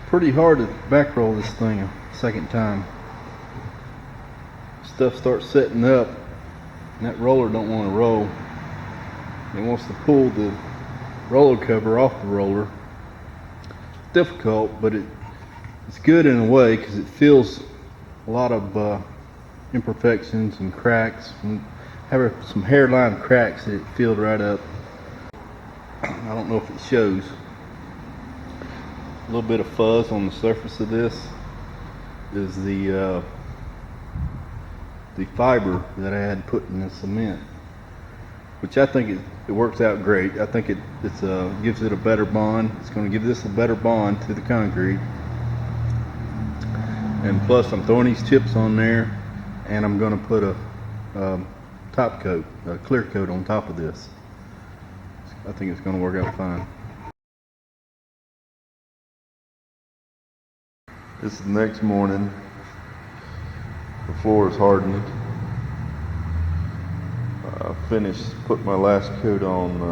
Pretty hard to back roll this thing a second time. Stuff starts setting up and that roller don't want to roll. It wants to pull the roller cover off the roller. Difficult, but it's good in a way because it fills a lot of imperfections and cracks. And have some hairline cracks that it filled right up. I don't know if it shows. A little bit of fuzz on the surface of this is the fiber that I had put in the cement, which I think it works out great. I think it gives it a better bond. It's going to give this a better bond to the concrete. And plus I'm throwing these chips on there, and I'm going to put a top coat, a clear coat on top of this. I think it's going to work out fine. This is the next morning. The floor is hardened. I finished, put my last coat on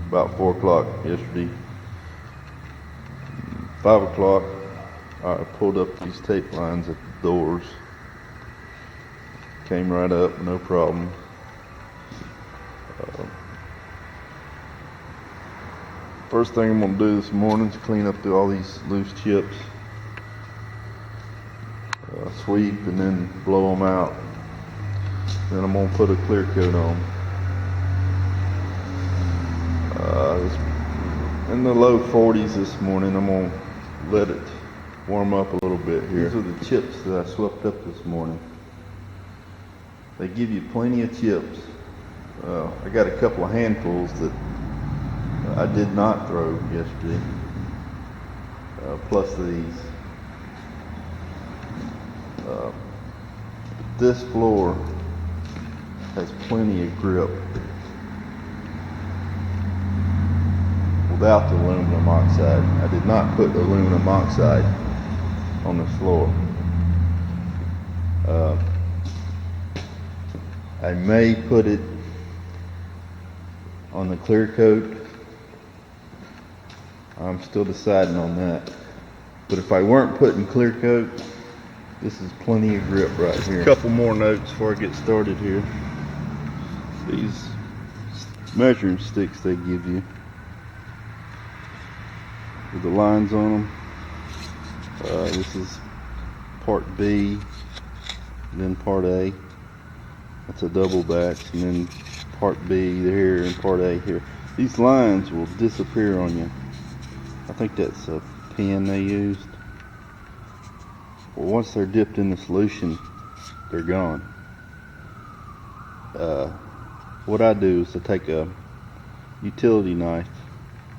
about 4 o'clock yesterday. 5 o'clock, I pulled up these tape lines at the doors. Came right up, no problem. First thing I'm going to do this morning is clean up all these loose chips. Sweep and then blow them out. Then I'm going to put a clear coat on. It's in the low 40s this morning. I'm going to let it warm up a little bit here. These are the chips that I swept up this morning. They give you plenty of chips. I got a couple of handfuls that I did not throw yesterday, plus these. This floor has plenty of grip without the aluminum oxide. I did not put aluminum oxide on this floor. I may put it on the clear coat. I'm still deciding on that. But if I weren't putting clear coat, this is plenty of grip right here. A couple more notes before I get started here. These measuring sticks they give you with the lines on them. This is part B, then part A. That's a double batch, and then part B here and part A here. These lines will disappear on you. I think that's a pen they used. Well, once they're dipped in the solution, they're gone. What I do is I take a utility knife,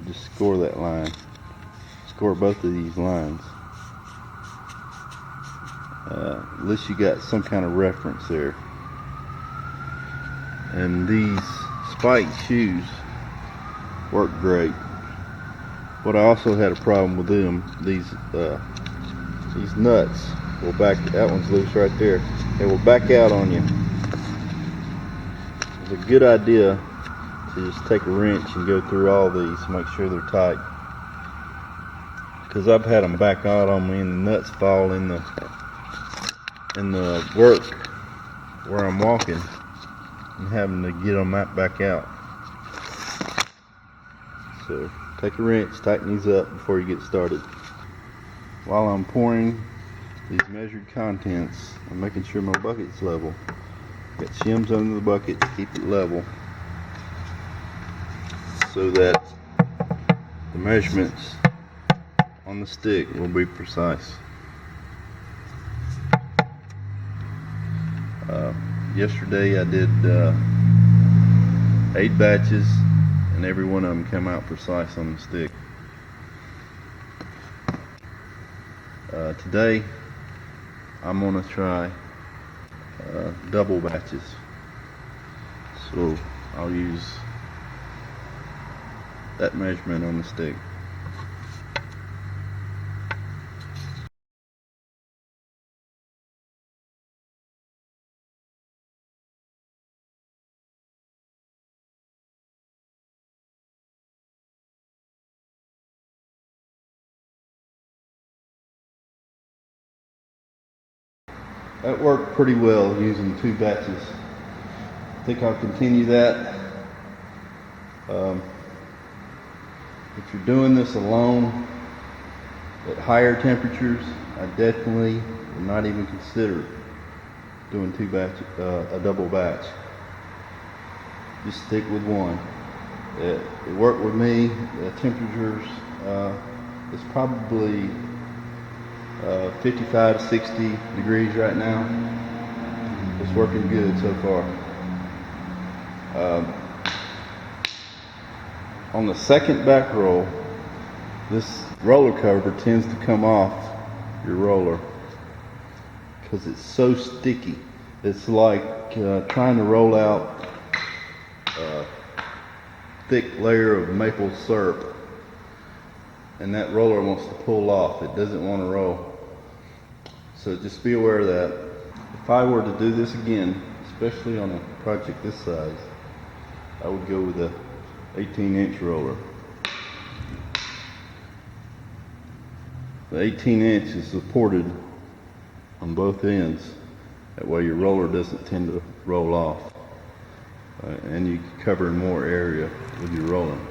just score that line, score both of these lines. At least you got some kind of reference there. And these spiked shoes work great. But I also had a problem with them. These nuts will back. That one's loose right there. They will back out on you. It's a good idea to just take a wrench and go through all these to make sure they're tight. Because I've had them back out on me and the nuts fall in the work where I'm walking and having to get them back out. So take a wrench, tighten these up before you get started. While I'm pouring these measured contents, I'm making sure my bucket's level. Got shims under the bucket to keep it level so that the measurements on the stick will be precise. Yesterday I did 8 batches and every one of them came out precise on the stick. Today I'm going to try double batches, so I'll use that measurement on the stick. that worked pretty well using 2 batches. I think I'll continue that. If you're doing this alone at higher temperatures, I definitely would not even consider doing 2 batches, a double batch. Just stick with one. It worked with me. The temperatures, it's probably 55 to 60 degrees right now. It's working good so far. On the second back roll, this roller cover tends to come off your roller because it's so sticky. It's like trying to roll out a thick layer of maple syrup, and that roller wants to pull off. It doesn't want to roll. So just be aware of that. If I were to do this again, especially on a project this size, I would go with a 18-inch roller. The 18-inch is supported on both ends. That way your roller doesn't tend to roll off. And you can cover more area with your rolling.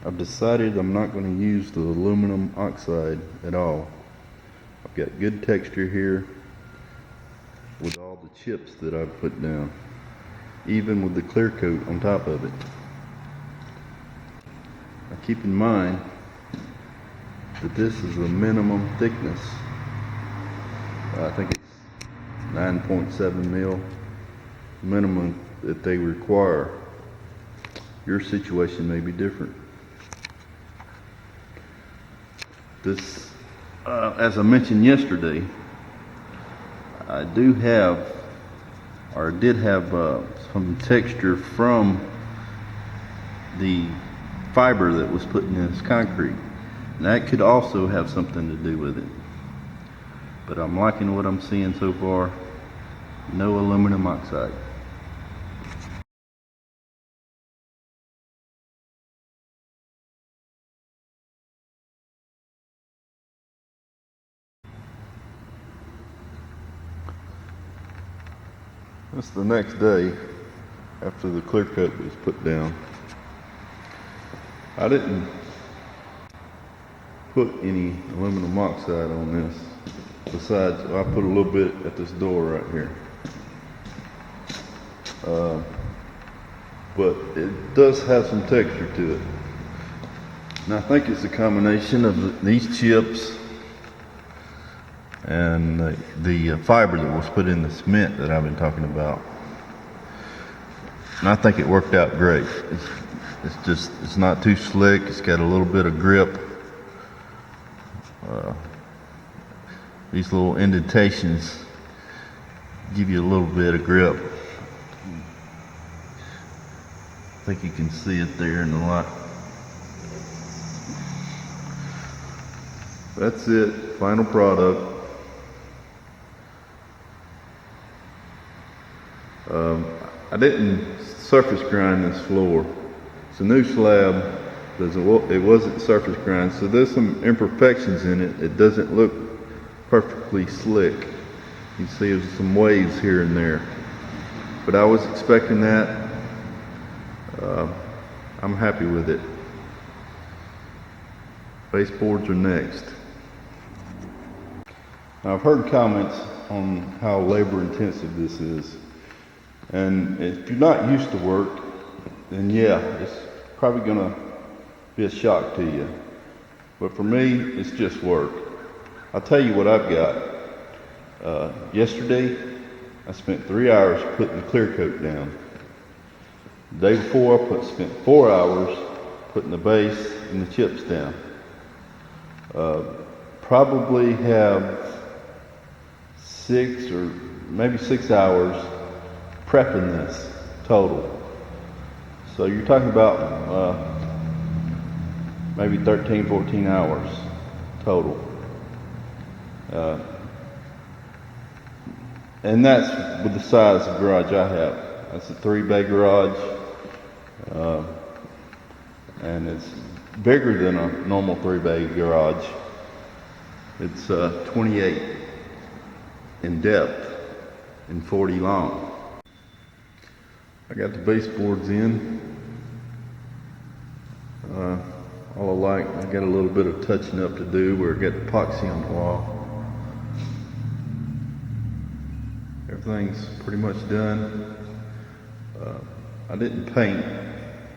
I've decided I'm not going to use the aluminum oxide at all. I've got good texture here with all the chips that I've put down, even with the clear coat on top of it. Now keep in mind that this is a minimum thickness. I think it's 9.7 mil minimum that they require. Your situation may be different. This, as I mentioned yesterday, I do have, or did have some texture from the fiber that was put in this concrete. And that could also have something to do with it. But I'm liking what I'm seeing so far. No aluminum oxide. It's the next day after the clear coat was put down. I didn't put any aluminum oxide on this. Besides, I put a little bit at this door right here. But it does have some texture to it. And I think it's a combination of these chips and the fiber that was put in the cement that I've been talking about. And I think it worked out great. It's not too slick. It's got a little bit of grip. These little indentations give you a little bit of grip. I think you can see it there in the light. That's it, final product. I didn't surface grind this floor. It's a new slab. It wasn't surface grind, so there's some imperfections in it. It doesn't look perfectly slick. You see there's some waves here and there. But I was expecting that. I'm happy with it. Baseboards are next. Now, I've heard comments on how labor intensive this is. And if you're not used to work, then yeah, it's probably gonna be a shock to you. But for me, it's just work. I'll tell you what I've got. Yesterday, I spent 3 hours putting the clear coat down. The day before, I spent 4 hours putting the base and the chips down. Probably have 6 or maybe 6 hours prepping this total. So you're talking about maybe 13, 14 hours total. And that's with the size of garage I have. That's a 3-bay garage. And it's bigger than a normal 3-bay garage. It's 28 in depth. and 40 long. I got the baseboards in. All alike. I got a little bit of touching up to do where I got epoxy on the wall. Everything's pretty much done. I didn't paint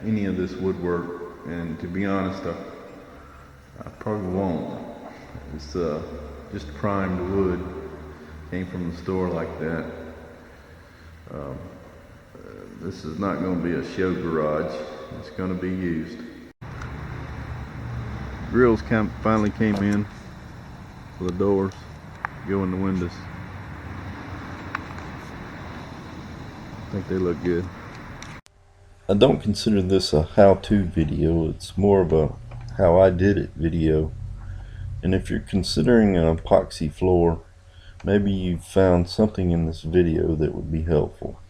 any of this woodwork, and to be honest, I probably won't. It's just primed wood. Came from the store like that. This is not going to be a show garage. It's going to be used. Grills finally came in for the doors, go in the windows. I think they look good. I don't consider this a how-to video. It's more of a how I did it video. And if you're considering an epoxy floor, maybe you found something in this video that would be helpful.